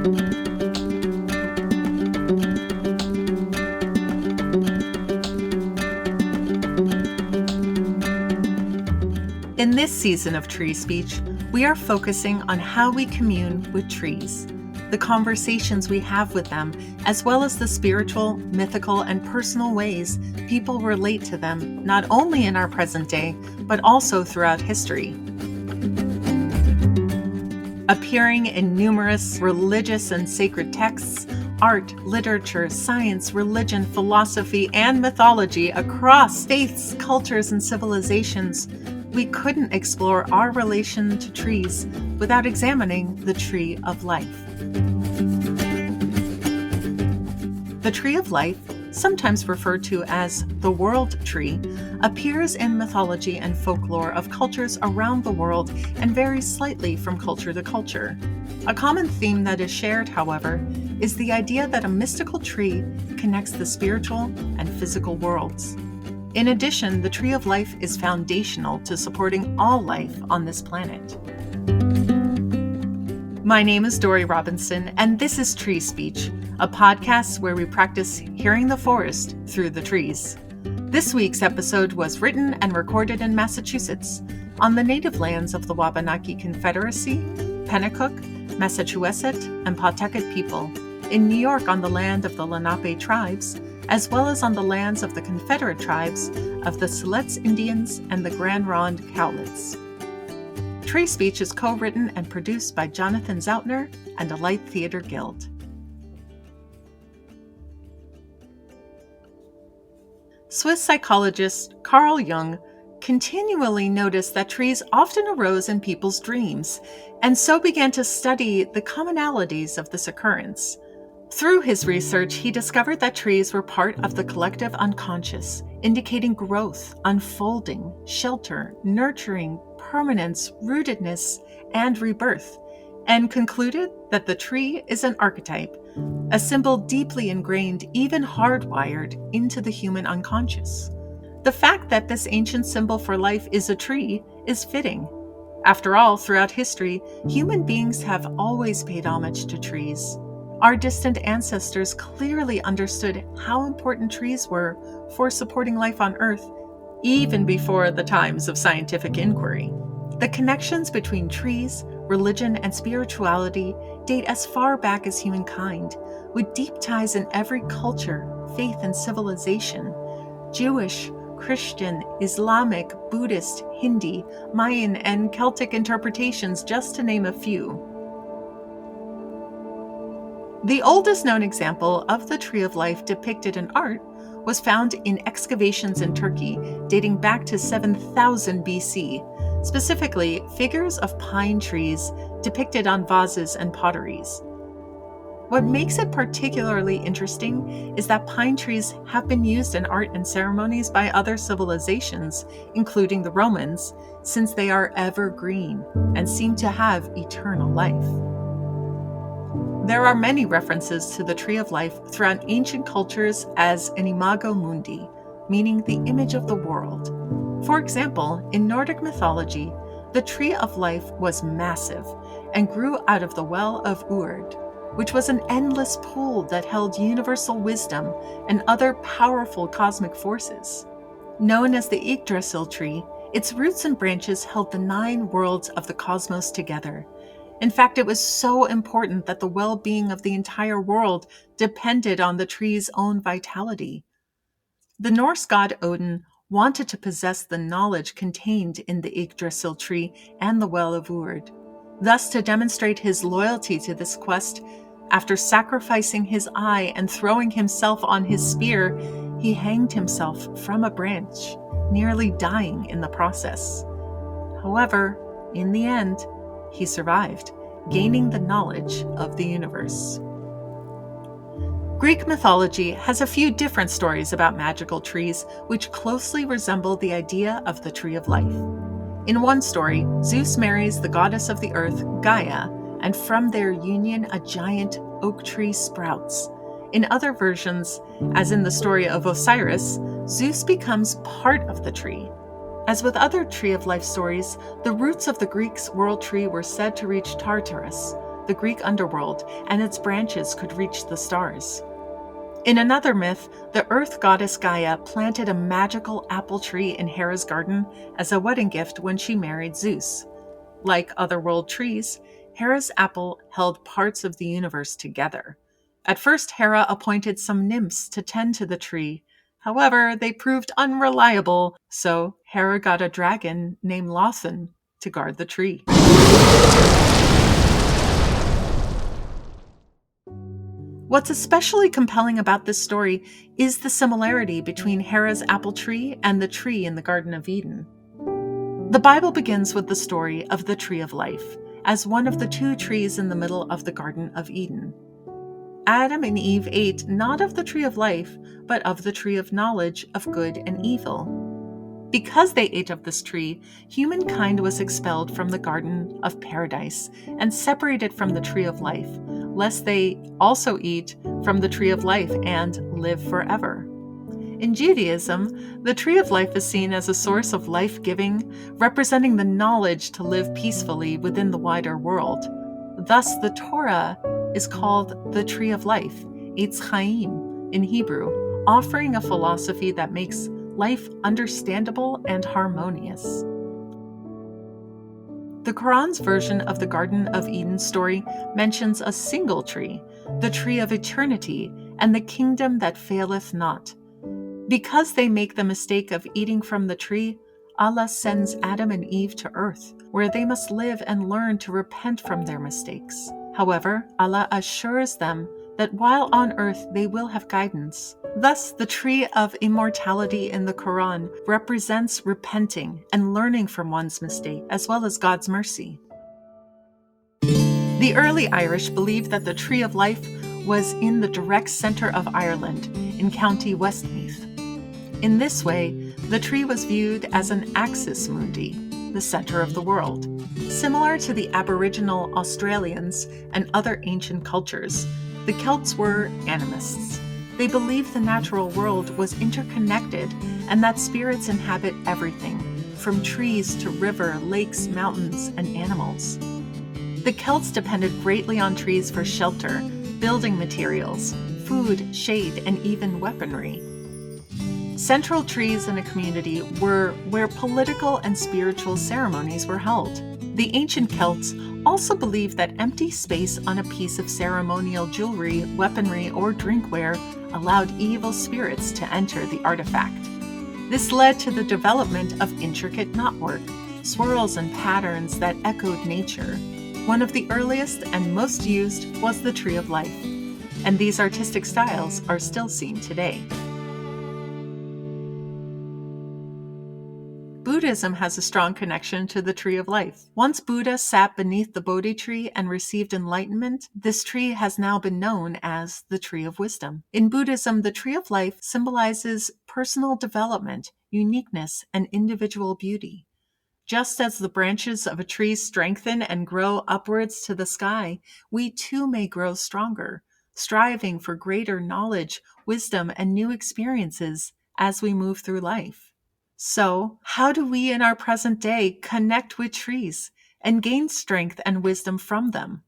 In this season of Tree Speech, we are focusing on how we commune with trees, the conversations we have with them, as well as the spiritual, mythical, and personal ways people relate to them, not only in our present day, but also throughout history. Appearing in numerous religious and sacred texts, art, literature, science, religion, philosophy, and mythology across faiths, cultures, and civilizations, we couldn't explore our relation to trees without examining the tree of life. The tree of life, sometimes referred to as the world tree, appears in mythology and folklore of cultures around the world and varies slightly from culture to culture. A common theme that is shared, however, is the idea that a mystical tree connects the spiritual and physical worlds. In addition, the tree of life is foundational to supporting all life on this planet. My name is Dory Robinson, and this is Tree Speech, a podcast where we practice hearing the forest through the trees. This week's episode was written and recorded in Massachusetts, on the native lands of the Wabanaki Confederacy, Pennacook, Massachusetts, and Pawtucket people, in New York on the land of the Lenape tribes, as well as on the lands of the Confederate tribes of the Siletz Indians and the Grand Ronde Cowlitz. Tree Speech is co-written and produced by Jonathan Zautner and Alight Theater Guild. Swiss psychologist Carl Jung continually noticed that trees often arose in people's dreams, and so began to study the commonalities of this occurrence. Through his research, he discovered that trees were part of the collective unconscious, indicating growth, unfolding, shelter, nurturing, permanence, rootedness, and rebirth, and concluded that the tree is an archetype, a symbol deeply ingrained, even hardwired, into the human unconscious. The fact that this ancient symbol for life is a tree is fitting. After all, throughout history, human beings have always paid homage to trees. Our distant ancestors clearly understood how important trees were for supporting life on Earth, even before the times of scientific inquiry. The connections between trees, religion, and spirituality date as far back as humankind, with deep ties in every culture, faith, and civilization: Jewish, Christian, Islamic, Buddhist, Hindi, Mayan, and Celtic interpretations, just to name a few. The oldest known example of the tree of life depicted in art was found in excavations in Turkey dating back to 7000 BC, specifically figures of pine trees depicted on vases and potteries. What makes it particularly interesting is that pine trees have been used in art and ceremonies by other civilizations, including the Romans, since they are evergreen and seem to have eternal life. There are many references to the tree of life throughout ancient cultures as an imago mundi, meaning the image of the world. For example, in Nordic mythology, the tree of life was massive and grew out of the well of Urd, which was an endless pool that held universal wisdom and other powerful cosmic forces. Known as the Yggdrasil tree, its roots and branches held the 9 worlds of the cosmos together. In fact, it was so important that the well-being of the entire world depended on the tree's own vitality. The Norse god Odin wanted to possess the knowledge contained in the Yggdrasil tree and the well of Urd. Thus, to demonstrate his loyalty to this quest, after sacrificing his eye and throwing himself on his spear, he hanged himself from a branch, nearly dying in the process. However, in the end, he survived, gaining the knowledge of the universe. Greek mythology has a few different stories about magical trees, which closely resemble the idea of the tree of life. In one story, Zeus marries the goddess of the earth, Gaia, and from their union a giant oak tree sprouts. In other versions, as in the story of Osiris, Zeus becomes part of the tree. As with other Tree of Life stories, the roots of the Greeks' world tree were said to reach Tartarus, the Greek underworld, and its branches could reach the stars. In another myth, the earth goddess Gaia planted a magical apple tree in Hera's garden as a wedding gift when she married Zeus. Like other world trees, Hera's apple held parts of the universe together. At first, Hera appointed some nymphs to tend to the tree. However, they proved unreliable, so Hera got a dragon named Lothan to guard the tree. What's especially compelling about this story is the similarity between Hera's apple tree and the tree in the Garden of Eden. The Bible begins with the story of the tree of life, as one of the two trees in the middle of the Garden of Eden. Adam and Eve ate not of the tree of life, but of the tree of knowledge of good and evil. Because they ate of this tree, humankind was expelled from the Garden of Paradise and separated from the tree of life, lest they also eat from the tree of life and live forever. In Judaism, the tree of life is seen as a source of life-giving, representing the knowledge to live peacefully within the wider world. Thus, the Torah is called the tree of life, Eitz Chaim in Hebrew, offering a philosophy that makes life understandable and harmonious. The Quran's version of the Garden of Eden story mentions a single tree, the tree of eternity, and the kingdom that faileth not. Because they make the mistake of eating from the tree, Allah sends Adam and Eve to earth, where they must live and learn to repent from their mistakes. However, Allah assures them that while on earth they will have guidance. Thus, the tree of immortality in the Quran represents repenting and learning from one's mistake, as well as God's mercy. The early Irish believed that the tree of life was in the direct center of Ireland, in County Westmeath. In this way, the tree was viewed as an axis mundi, the center of the world. Similar to the Aboriginal Australians and other ancient cultures, the Celts were animists. They believed the natural world was interconnected and that spirits inhabit everything, from trees to river, lakes, mountains, and animals. The Celts depended greatly on trees for shelter, building materials, food, shade, and even weaponry. Central trees in a community were where political and spiritual ceremonies were held. The ancient Celts also believed that empty space on a piece of ceremonial jewelry, weaponry, or drinkware allowed evil spirits to enter the artifact. This led to the development of intricate knotwork, swirls, and patterns that echoed nature. One of the earliest and most used was the tree of life, and these artistic styles are still seen today. Buddhism has a strong connection to the tree of life. Once Buddha sat beneath the Bodhi tree and received enlightenment, this tree has now been known as the tree of wisdom. In Buddhism, the tree of life symbolizes personal development, uniqueness, and individual beauty. Just as the branches of a tree strengthen and grow upwards to the sky, we too may grow stronger, striving for greater knowledge, wisdom, and new experiences as we move through life. So, how do we in our present day connect with trees and gain strength and wisdom from them?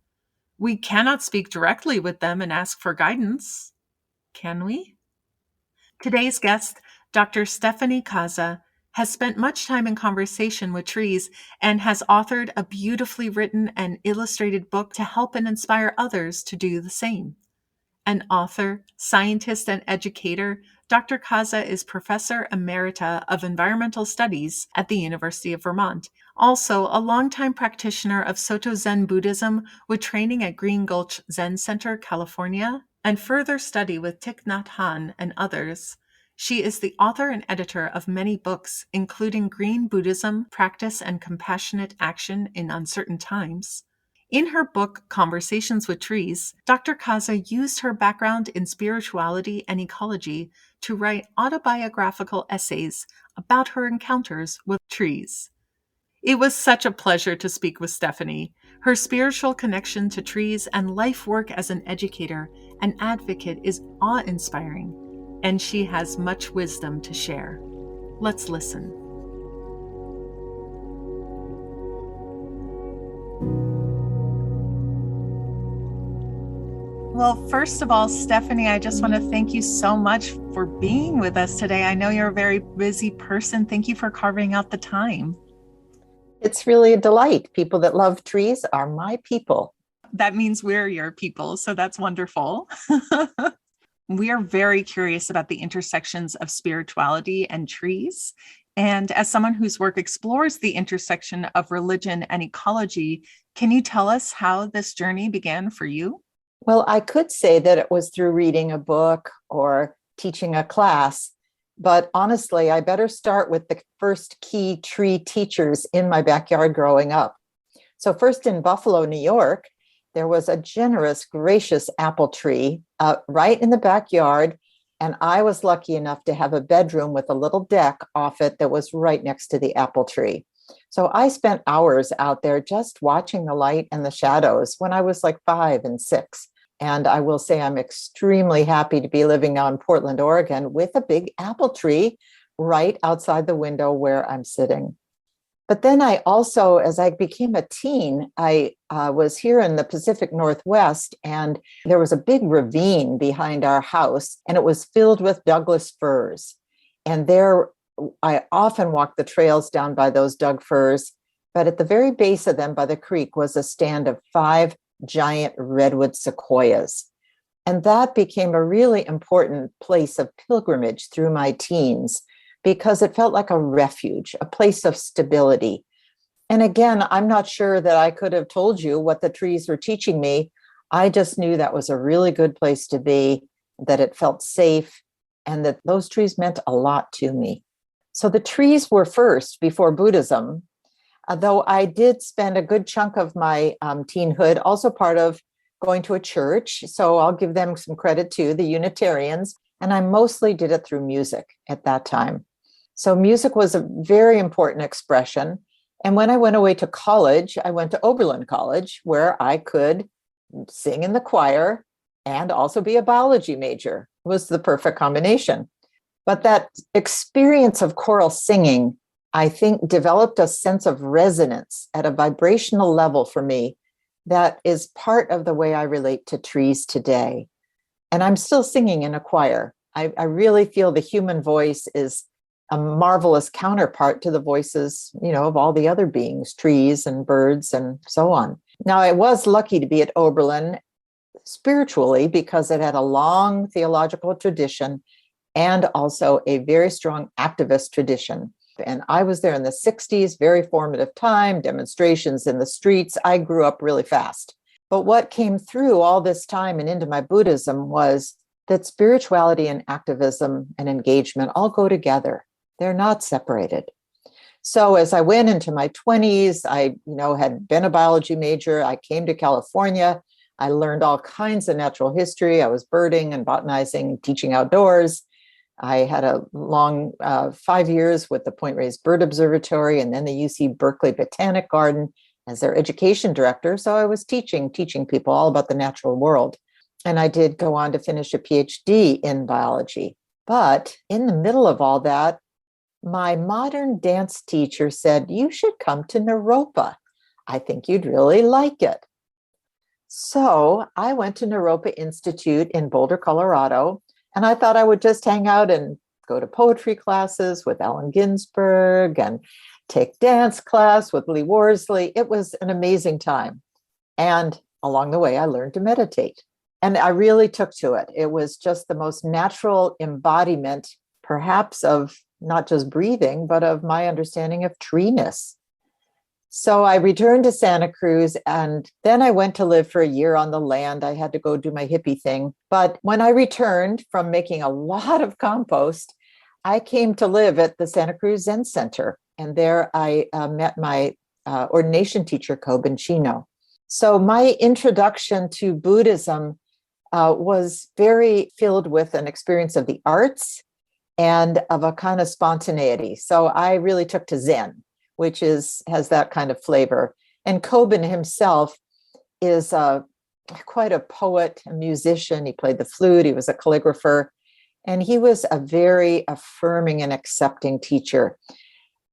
We cannot speak directly with them and ask for guidance, can we? Today's guest, Dr. Stephanie Kaza, has spent much time in conversation with trees and has authored a beautifully written and illustrated book to help and inspire others to do the same. An author, scientist, and educator, Dr. Kaza is Professor Emerita of Environmental Studies at the University of Vermont. Also, a longtime practitioner of Soto Zen Buddhism with training at Green Gulch Zen Center, California, and further study with Thich Nhat Hanh and others. She is the author and editor of many books, including Green Buddhism, Practice and Compassionate Action in Uncertain Times. In her book, Conversations with Trees, Dr. Kaza used her background in spirituality and ecology to write autobiographical essays about her encounters with trees. It was such a pleasure to speak with Stephanie. Her spiritual connection to trees and life work as an educator and advocate is awe-inspiring, and she has much wisdom to share. Let's listen. Well, first of all, Stephanie, I just want to thank you so much for being with us today. I know you're a very busy person. Thank you for carving out the time. It's really a delight. People that love trees are my people. That means we're your people, so that's wonderful. We are very curious about the intersections of spirituality and trees. And as someone whose work explores the intersection of religion and ecology, can you tell us how this journey began for you? Well, I could say that it was through reading a book or teaching a class, but honestly, I better start with the first key tree teachers in my backyard growing up. So first in Buffalo, New York, there was a generous, gracious apple tree right in the backyard. And I was lucky enough to have a bedroom with a little deck off it that was right next to the apple tree. So I spent hours out there just watching the light and the shadows when I was like 5 and 6. And I will say I'm extremely happy to be living now in Portland, Oregon, with a big apple tree right outside the window where I'm sitting. But then I also, as I became a teen, I was here in the Pacific Northwest, and there was a big ravine behind our house, and it was filled with Douglas firs. And there, I often walked the trails down by those Doug firs, but at the very base of them by the creek was a stand of 5 giant redwood sequoias. And that became a really important place of pilgrimage through my teens, because it felt like a refuge, a place of stability. And again, I'm not sure that I could have told you what the trees were teaching me. I just knew that was a really good place to be, that it felt safe, and that those trees meant a lot to me. So the trees were first before Buddhism, though I did spend a good chunk of my teenhood also part of going to a church. So I'll give them some credit too, the Unitarians. And I mostly did it through music at that time. So music was a very important expression. And when I went away to college, I went to Oberlin College, where I could sing in the choir and also be a biology major. It was the perfect combination. But that experience of choral singing, I think, developed a sense of resonance at a vibrational level for me that is part of the way I relate to trees today. And I'm still singing in a choir. I really feel the human voice is a marvelous counterpart to the voices, of all the other beings, trees and birds and so on. Now, I was lucky to be at Oberlin spiritually because it had a long theological tradition and also a very strong activist tradition. And I was there in the 60s, very formative time, demonstrations in the streets. I grew up really fast. But what came through all this time and into my Buddhism was that spirituality and activism and engagement all go together. They're not separated. So as I went into my 20s, I had been a biology major. I came to California. I learned all kinds of natural history. I was birding and botanizing, teaching outdoors. I had a long 5 years with the Point Reyes Bird Observatory and then the UC Berkeley Botanic Garden as their education director. So I was teaching people all about the natural world. And I did go on to finish a PhD in biology. But in the middle of all that, my modern dance teacher said, "You should come to Naropa. I think you'd really like it." So I went to Naropa Institute in Boulder, Colorado, and I thought I would just hang out and go to poetry classes with Allen Ginsberg and take dance class with Lee Worsley. It was an amazing time. And along the way, I learned to meditate. And I really took to it. It was just the most natural embodiment, perhaps, of not just breathing, but of my understanding of treeness. So I returned to Santa Cruz, and then I went to live for a year on the land. I had to go do my hippie thing. But when I returned from making a lot of compost, I came to live at the Santa Cruz Zen Center. And there I met my ordination teacher, Kobun Chino. So my introduction to Buddhism was very filled with an experience of the arts and of a kind of spontaneity. So I really took to Zen, which has that kind of flavor. And Kobun himself is quite a poet, a musician. He played the flute. He was a calligrapher. And he was a very affirming and accepting teacher.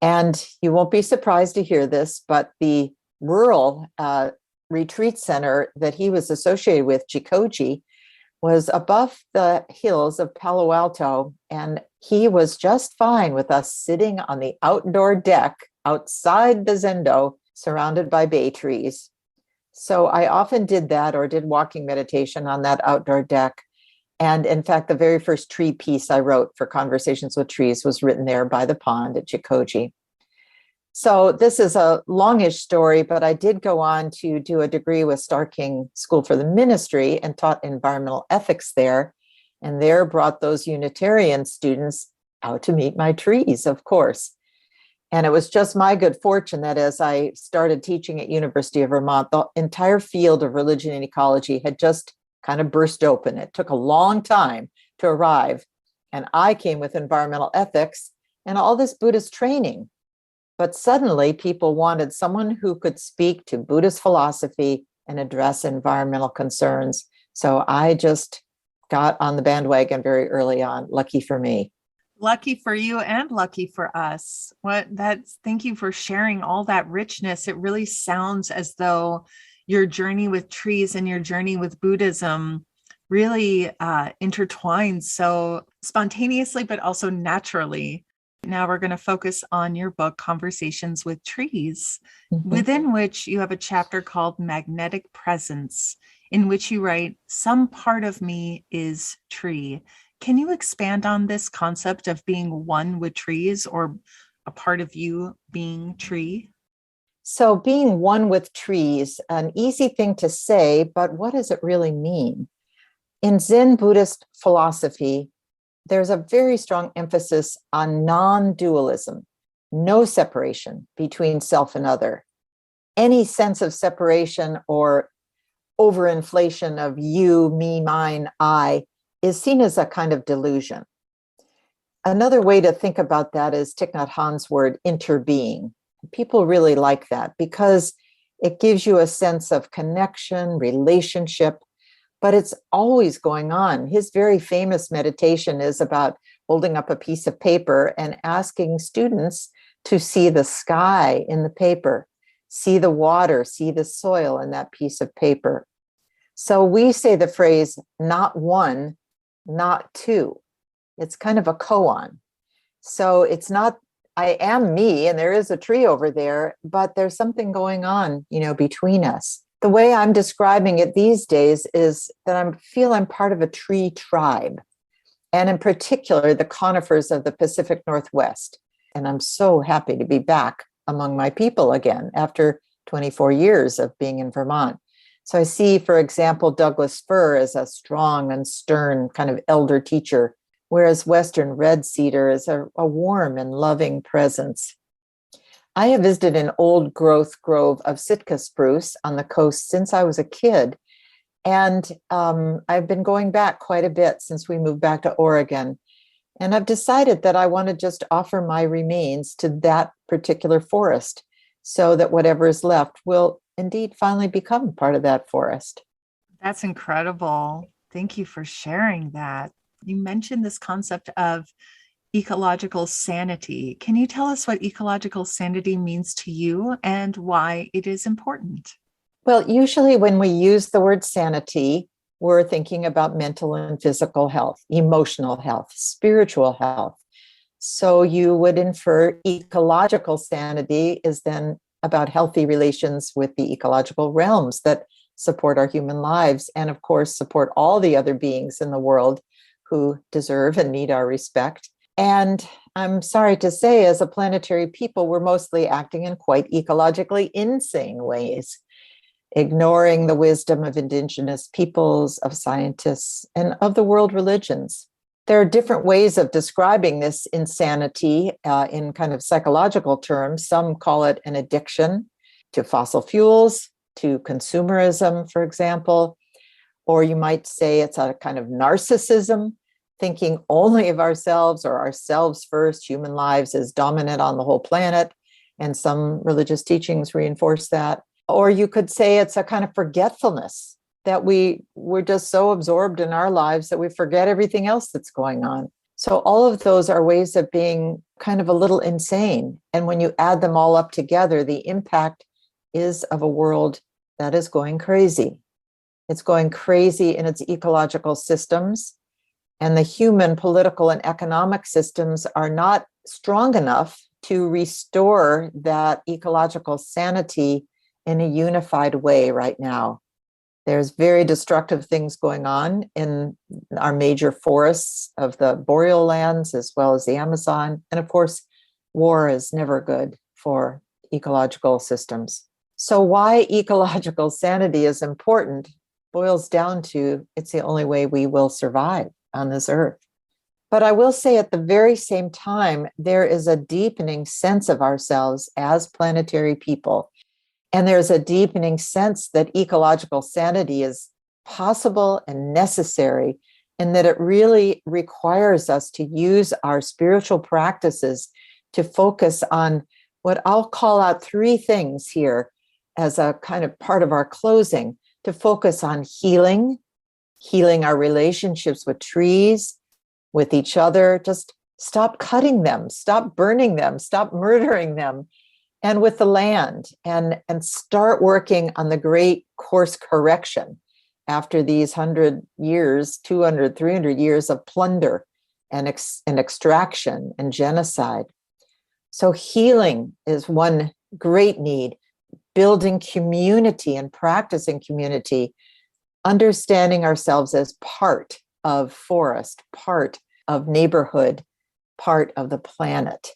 And you won't be surprised to hear this, but the rural retreat center that he was associated with, Jikoji, was above the hills of Palo Alto, and he was just fine with us sitting on the outdoor deck outside the Zendo, surrounded by bay trees. So I often did that or did walking meditation on that outdoor deck. And in fact, the very first tree piece I wrote for Conversations with Trees was written there by the pond at Jikoji. So this is a longish story, but I did go on to do a degree with Starr King School for the Ministry and taught environmental ethics there. And there brought those Unitarian students out to meet my trees, of course. And it was just my good fortune that as I started teaching at University of Vermont, the entire field of religion and ecology had just kind of burst open. It took a long time to arrive. And I came with environmental ethics and all this Buddhist training. But suddenly people wanted someone who could speak to Buddhist philosophy and address environmental concerns. So I just got on the bandwagon very early on. Lucky for me. Lucky for you and lucky for us. Thank you for sharing all that richness. It really sounds as though your journey with trees and your journey with Buddhism really intertwined so spontaneously, but also naturally. Now we're going to focus on your book, Conversations with Trees, within which you have a chapter called Magnetic Presence, in which you write, "Some part of me is tree." Can you expand on this concept of being one with trees, or a part of you being tree? So being one with trees, an easy thing to say, but what does it really mean? In Zen Buddhist philosophy, there's a very strong emphasis on non-dualism, no separation between self and other. Any sense of separation or overinflation of you, me, mine, I is seen as a kind of delusion. Another way to think about that is Thich Nhat Hanh's word interbeing. People really like that because it gives you a sense of connection, relationship, but it's always going on. His very famous meditation is about holding up a piece of paper and asking students to see the sky in the paper, see the water, see the soil in that piece of paper. So we say the phrase, not one, not two. It's kind of a koan. So it's not, I am me and there is a tree over there, but there's something going on, between us. The way I'm describing it these days is that I feel I'm part of a tree tribe, and in particular, the conifers of the Pacific Northwest. And I'm so happy to be back among my people again after 24 years of being in Vermont. So I see, for example, Douglas fir as a strong and stern kind of elder teacher, whereas Western red cedar is a warm and loving presence. I have visited an old growth grove of Sitka spruce on the coast since I was a kid. And I've been going back quite a bit since we moved back to Oregon. And I've decided that I want to just offer my remains to that particular forest so that whatever is left will indeed finally become part of that forest. That's incredible. Thank you for sharing that. You mentioned this concept of ecological sanity. Can you tell us what ecological sanity means to you and why it is important? Well, usually when we use the word sanity, we're thinking about mental and physical health, emotional health, spiritual health. So you would infer ecological sanity is then about healthy relations with the ecological realms that support our human lives and, of course, support all the other beings in the world who deserve and need our respect. And I'm sorry to say, as a planetary people, we're mostly acting in quite ecologically insane ways, ignoring the wisdom of indigenous peoples, of scientists, and of the world religions. There are different ways of describing this insanity in kind of psychological terms. Some call it an addiction to fossil fuels, to consumerism, for example, or you might say it's a kind of narcissism, thinking only of ourselves or ourselves first, human lives as dominant on the whole planet. And some religious teachings reinforce that. Or you could say it's a kind of forgetfulness, that we're just so absorbed in our lives that we forget everything else that's going on. So all of those are ways of being kind of a little insane. And when you add them all up together, the impact is of a world that is going crazy. It's going crazy in its ecological systems, and the human political and economic systems are not strong enough to restore that ecological sanity in a unified way right now. There's very destructive things going on in our major forests of the boreal lands as well as the Amazon. And of course, war is never good for ecological systems. So why ecological sanity is important boils down to it's the only way we will survive on this earth. But I will say at the very same time, there is a deepening sense of ourselves as planetary people. And there's a deepening sense that ecological sanity is possible and necessary, and that it really requires us to use our spiritual practices to focus on what I'll call out three things here as a kind of part of our closing, to focus on healing our relationships with trees, with each other. Just stop cutting them, stop burning them, stop murdering them, and with the land, and start working on the great course correction after these 100 years, 200, 300 years of plunder and extraction and genocide. So healing is one great need, building community and practicing community, understanding ourselves as part of forest, part of neighborhood, part of the planet.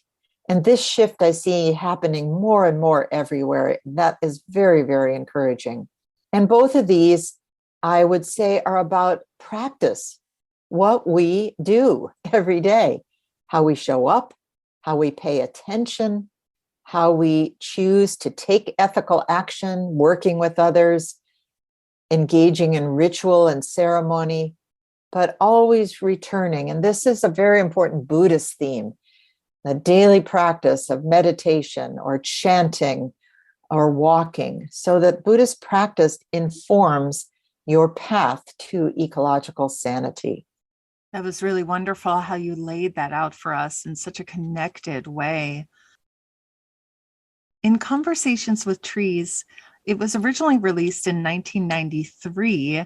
And this shift I see happening more and more everywhere. That is very, very encouraging. And both of these, I would say, are about practice, what we do every day, how we show up, how we pay attention, how we choose to take ethical action, working with others, engaging in ritual and ceremony, but always returning. And this is a very important Buddhist theme, the daily practice of meditation or chanting or walking, so that Buddhist practice informs your path to ecological sanity. That was really wonderful how you laid that out for us in such a connected way. In Conversations with Trees, it was originally released in 1993.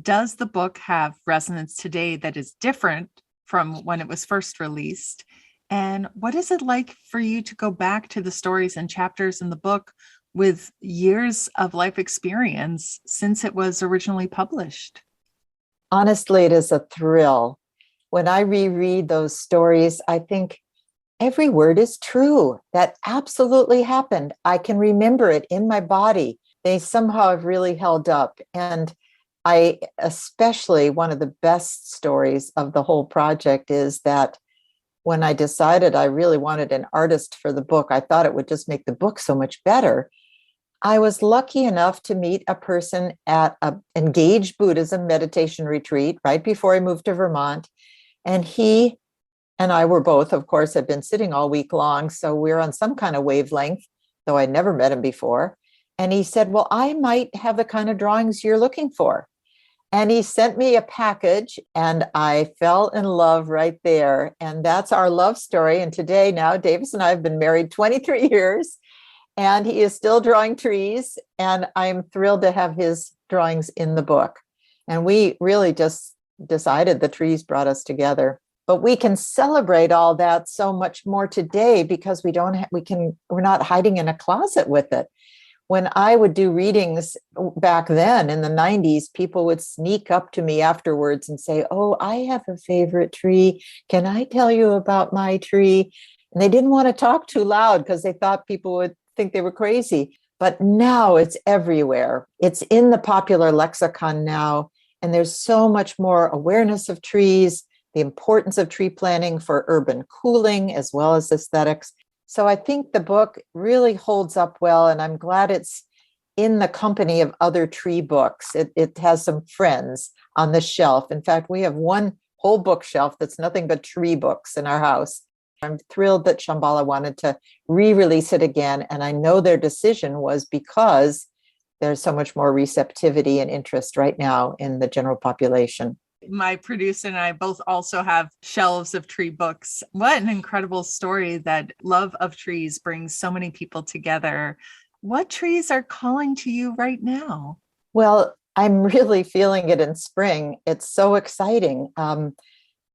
Does the book have resonance today that is different from when it was first released? And what is it like for you to go back to the stories and chapters in the book with years of life experience since it was originally published? Honestly, it is a thrill. When I reread those stories, I think every word is true. That absolutely happened. I can remember it in my body. They somehow have really held up. And I especially, one of the best stories of the whole project is that when I decided I really wanted an artist for the book, I thought it would just make the book so much better. I was lucky enough to meet a person at an engaged Buddhism meditation retreat right before I moved to Vermont. And he and I were both, of course, had been sitting all week long. So we're on some kind of wavelength, though I'd never met him before. And he said, well, I might have the kind of drawings you're looking for. And he sent me a package and I fell in love right there. And that's our love story. And today now, Davis and I have been married 23 years and he is still drawing trees. And I'm thrilled to have his drawings in the book. And we really just decided the trees brought us together. But we can celebrate all that so much more today because we're not hiding in a closet with it. When I would do readings back then in the 90s, people would sneak up to me afterwards and say, oh, I have a favorite tree. Can I tell you about my tree? And they didn't want to talk too loud because they thought people would think they were crazy. But now it's everywhere. It's in the popular lexicon now. And there's so much more awareness of trees, the importance of tree planting for urban cooling, as well as aesthetics. So I think the book really holds up well, and I'm glad it's in the company of other tree books. It has some friends on the shelf. In fact, we have one whole bookshelf that's nothing but tree books in our house. I'm thrilled that Shambhala wanted to re-release it again, and I know their decision was because there's so much more receptivity and interest right now in the general population. My producer and I both also have shelves of tree books. What an incredible story that love of trees brings so many people together. What trees are calling to you right now? Well, I'm really feeling it in spring. It's so exciting.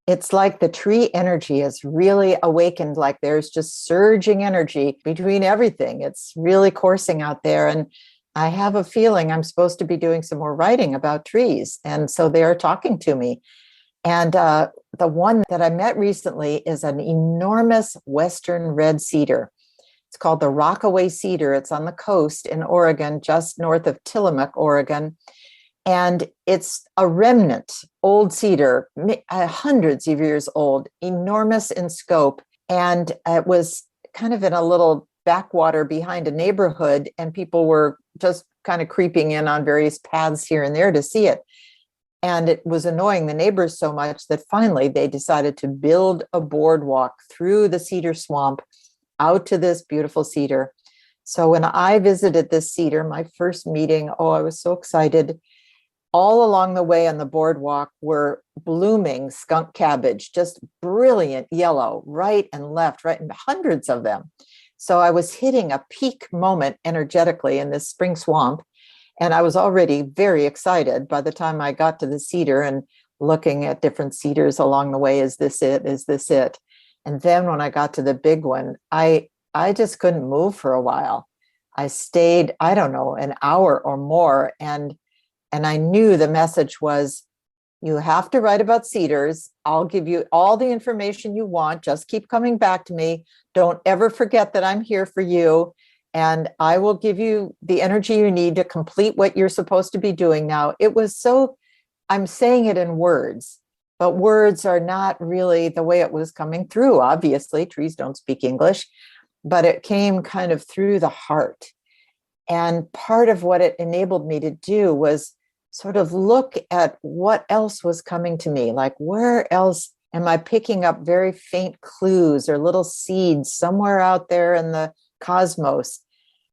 It's like the tree energy is really awakened, like there's just surging energy between everything. It's really coursing out there. And I have a feeling I'm supposed to be doing some more writing about trees. And so they are talking to me. And the one that I met recently is an enormous Western red cedar. It's called the Rockaway cedar. It's on the coast in Oregon, just north of Tillamook, Oregon. And it's a remnant old cedar, hundreds of years old, enormous in scope. And it was kind of in a little backwater behind a neighborhood, and people were just kind of creeping in on various paths here and there to see it. And it was annoying the neighbors so much that finally they decided to build a boardwalk through the cedar swamp out to this beautiful cedar. So when I visited this cedar, my first meeting, oh, I was so excited. All along the way on the boardwalk were blooming skunk cabbage, just brilliant yellow, right and left, right, and hundreds of them. So I was hitting a peak moment energetically in this spring swamp. And I was already very excited by the time I got to the cedar and looking at different cedars along the way. Is this it? Is this it? And then when I got to the big one, I just couldn't move for a while. I stayed, I don't know, an hour or more. And I knew the message was, you have to write about cedars. I'll give you all the information you want. Just keep coming back to me. Don't ever forget that I'm here for you. And I will give you the energy you need to complete what you're supposed to be doing now. It was so, I'm saying it in words, but words are not really the way it was coming through. Obviously, trees don't speak English, but it came kind of through the heart. And part of what it enabled me to do was sort of look at what else was coming to me, like where else am I picking up very faint clues or little seeds somewhere out there in the cosmos.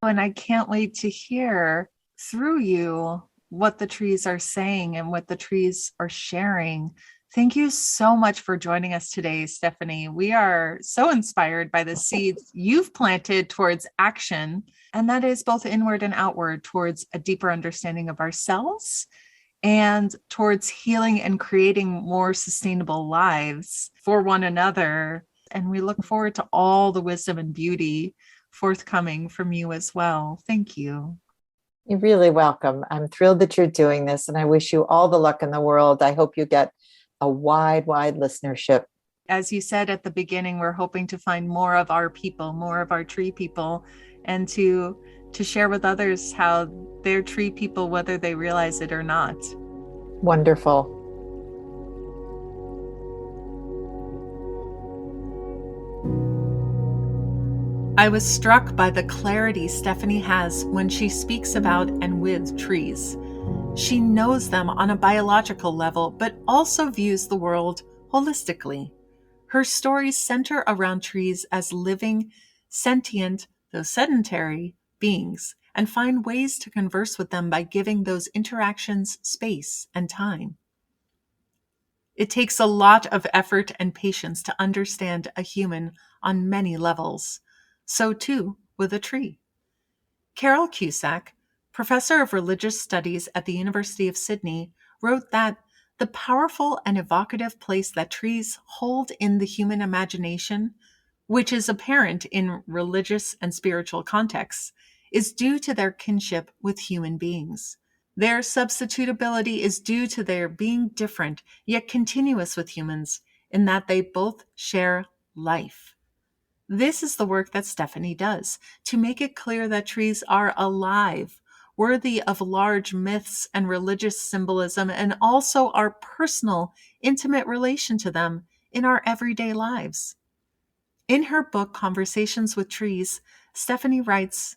And I can't wait to hear through you what the trees are saying and what the trees are sharing. Thank you so much for joining us today, Stephanie. We are so inspired by the seeds you've planted towards action, and that is both inward and outward towards a deeper understanding of ourselves and towards healing and creating more sustainable lives for one another. And we look forward to all the wisdom and beauty forthcoming from you as well. Thank you. You're really welcome. I'm thrilled that you're doing this, and I wish you all the luck in the world. I hope you get a wide listenership. As you said at the beginning, we're hoping to find more of our people, more of our tree people, and to share with others how they're tree people, whether they realize it or not. Wonderful. I was struck by the clarity Stephanie has when she speaks about and with trees. She knows them on a biological level, but also views the world holistically. Her stories center around trees as living, sentient, though sedentary, beings, and find ways to converse with them by giving those interactions space and time. It takes a lot of effort and patience to understand a human on many levels. So too with a tree. Carol Cusack, professor of religious studies at the University of Sydney, wrote that the powerful and evocative place that trees hold in the human imagination, which is apparent in religious and spiritual contexts, is due to their kinship with human beings. Their substitutability is due to their being different yet continuous with humans in that they both share life. This is the work that Stephanie does to make it clear that trees are alive, worthy of large myths and religious symbolism, and also our personal, intimate relation to them in our everyday lives. In her book, Conversations with Trees, Stephanie writes,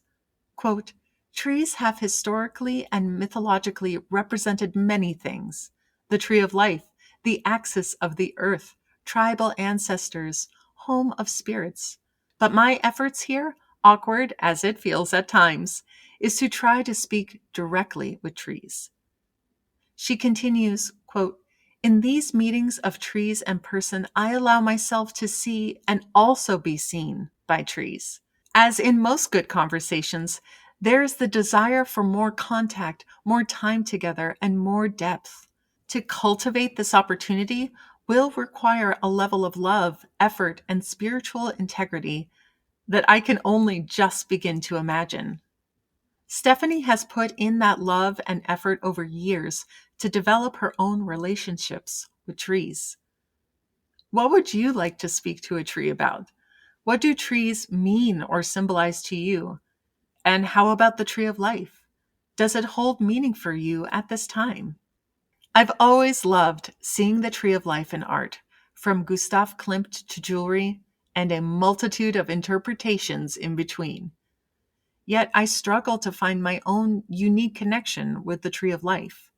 quote, "Trees have historically and mythologically represented many things. The tree of life, the axis of the earth, tribal ancestors, home of spirits. But my efforts here, awkward as it feels at times, is to try to speak directly with trees." She continues, quote, "In these meetings of trees and person, I allow myself to see and also be seen by trees. As in most good conversations, There's the desire for more contact, more time together, and more depth. To cultivate this opportunity will require a level of love, effort, and spiritual integrity that I can only just begin to imagine. Stephanie has put in that love and effort over years to develop her own relationships with trees. What would you like to speak to a tree about? What do trees mean or symbolize to you? And how about the tree of life? Does it hold meaning for you at this time? I've always loved seeing the tree of life in art, from Gustav Klimt to jewelry, and a multitude of interpretations in between. Yet I struggle to find my own unique connection with the tree of life.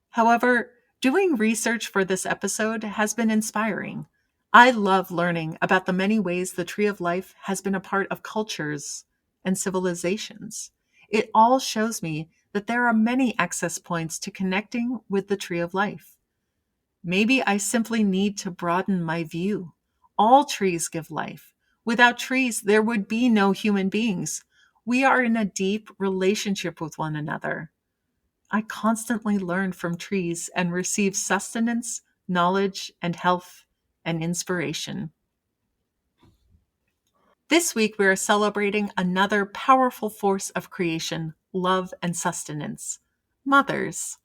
However, doing research for this episode has been inspiring. I love learning about the many ways the tree of life has been a part of cultures and civilizations. It all shows me that there are many access points to connecting with the tree of life. Maybe I simply need to broaden my view. All trees give life. Without trees, there would be no human beings. We are in a deep relationship with one another. I constantly learn from trees and receive sustenance, knowledge, and health and inspiration. This week, we are celebrating another powerful force of creation, love and sustenance, mothers.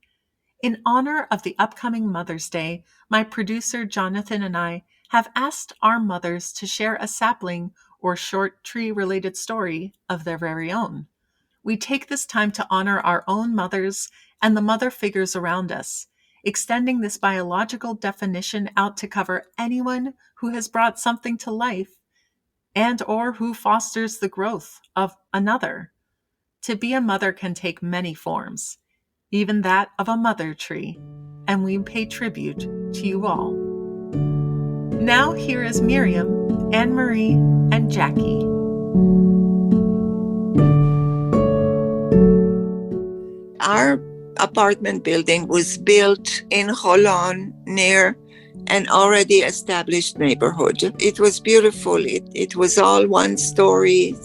In honor of the upcoming Mother's Day, my producer Jonathan and I have asked our mothers to share a sapling or short tree-related story of their very own. We take this time to honor our own mothers and the mother figures around us, extending this biological definition out to cover anyone who has brought something to life and or who fosters the growth of another. To be a mother can take many forms, even that of a mother tree, and we pay tribute to you all. Now here is Miriam, Anne-Marie, and Jackie. Our apartment building was built in Holon near an already established neighborhood. It was beautiful. It was all one story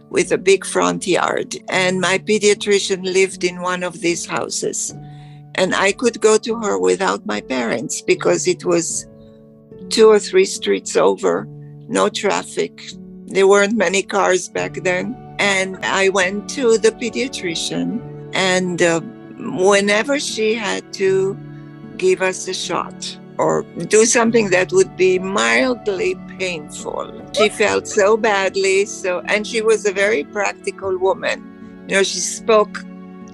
with a big front yard. And my pediatrician lived in one of these houses. And I could go to her without my parents because it was 2 or 3 streets over, no traffic. There weren't many cars back then. And I went to the pediatrician, and whenever she had to give us a shot or do something that would be mildly painful, she felt so badly. And she was a very practical woman. She spoke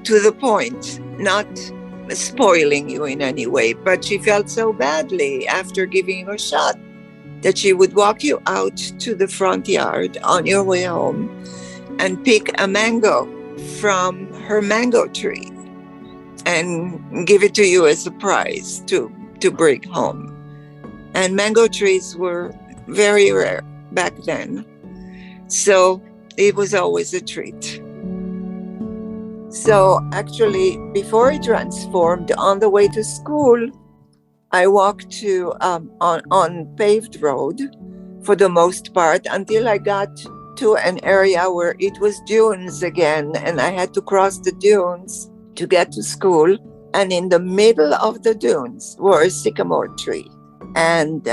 to the point, not spoiling you in any way, but she felt so badly after giving you a shot that she would walk you out to the front yard on your way home and pick a mango from her mango tree and give it to you as a prize to bring home. And mango trees were very rare back then, so it was always a treat. So actually, before it transformed, on the way to school, I walked to on paved road for the most part until I got to an area where it was dunes again, and I had to cross the dunes to get to school. And in the middle of the dunes were a sycamore tree. And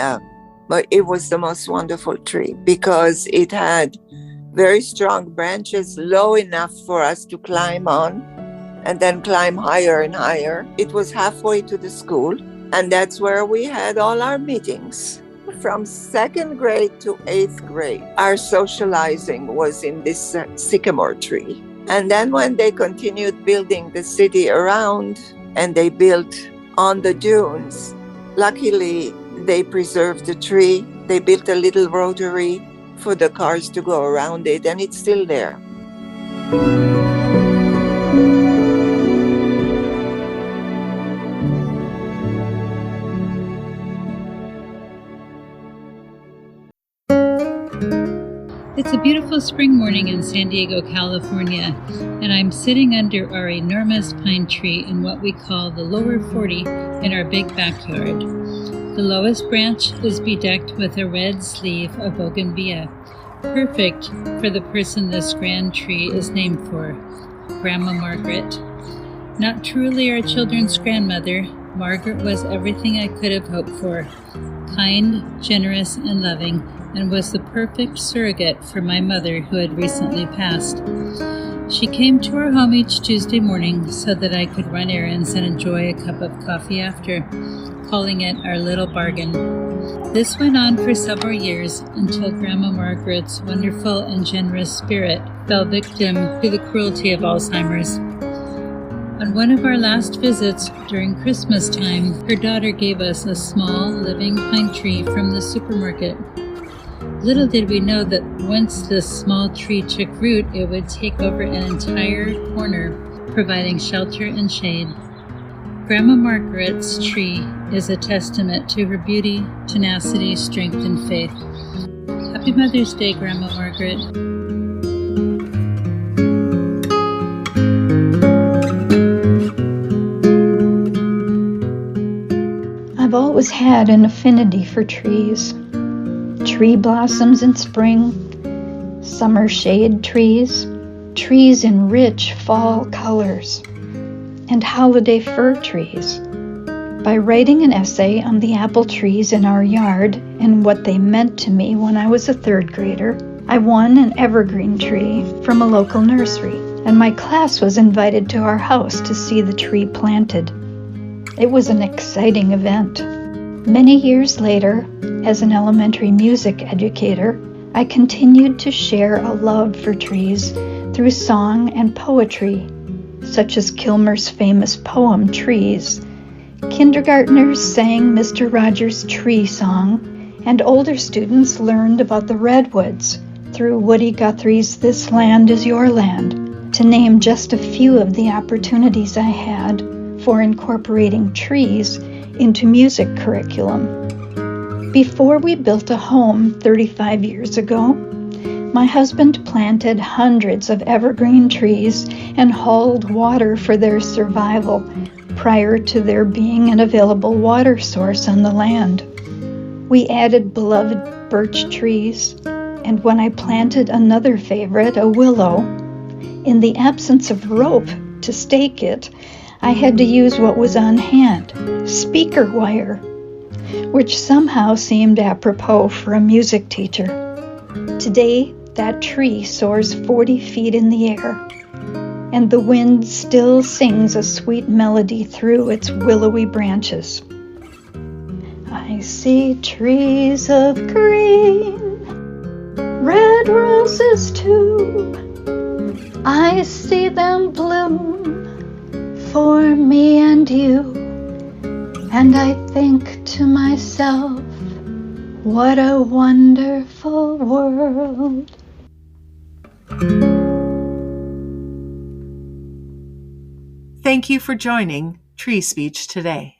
but it was the most wonderful tree because it had very strong branches, low enough for us to climb on and then climb higher and higher. It was halfway to the school, and that's where we had all our meetings. From 2nd grade to 8th grade, our socializing was in this sycamore tree. And then when they continued building the city around and they built on the dunes, luckily they preserved the tree. They built a little rotary for the cars to go around it, and it's still there. It's a beautiful spring morning in San Diego, California, and I'm sitting under our enormous pine tree in what we call the lower 40 in our big backyard. The lowest branch is bedecked with a red sleeve of bougainvillea, perfect for the person this grand tree is named for, Grandma Margaret. Not truly our children's grandmother, Margaret was everything I could have hoped for. Kind, generous, and loving, and was the perfect surrogate for my mother who had recently passed. She came to our home each Tuesday morning so that I could run errands and enjoy a cup of coffee after, calling it our little bargain. This went on for several years until Grandma Margaret's wonderful and generous spirit fell victim to the cruelty of Alzheimer's. On one of our last visits during Christmas time, her daughter gave us a small living pine tree from the supermarket. Little did we know that once this small tree took root, it would take over an entire corner, providing shelter and shade. Grandma Margaret's tree is a testament to her beauty, tenacity, strength, and faith. Happy Mother's Day, Grandma Margaret. I've always had an affinity for trees. Tree blossoms in spring, summer shade trees, trees in rich fall colors, and holiday fir trees. By writing an essay on the apple trees in our yard and what they meant to me when I was a third grader, I won an evergreen tree from a local nursery, and my class was invited to our house to see the tree planted. It was an exciting event. Many years later, as an elementary music educator, I continued to share a love for trees through song and poetry, such as Kilmer's famous poem, Trees. Kindergartners sang Mr. Rogers' Tree Song, and older students learned about the redwoods through Woody Guthrie's This Land Is Your Land, to name just a few of the opportunities I had for incorporating trees into music curriculum. Before we built a home 35 years ago, my husband planted hundreds of evergreen trees and hauled water for their survival prior to there being an available water source on the land. We added beloved birch trees, and when I planted another favorite, a willow, in the absence of rope to stake it, I had to use what was on hand, speaker wire, which somehow seemed apropos for a music teacher. Today, that tree soars 40 feet in the air, and the wind still sings a sweet melody through its willowy branches. I see trees of green, red roses too. I see them bloom for me and you, and I think to myself, what a wonderful world. Thank you for joining Tree Speech today.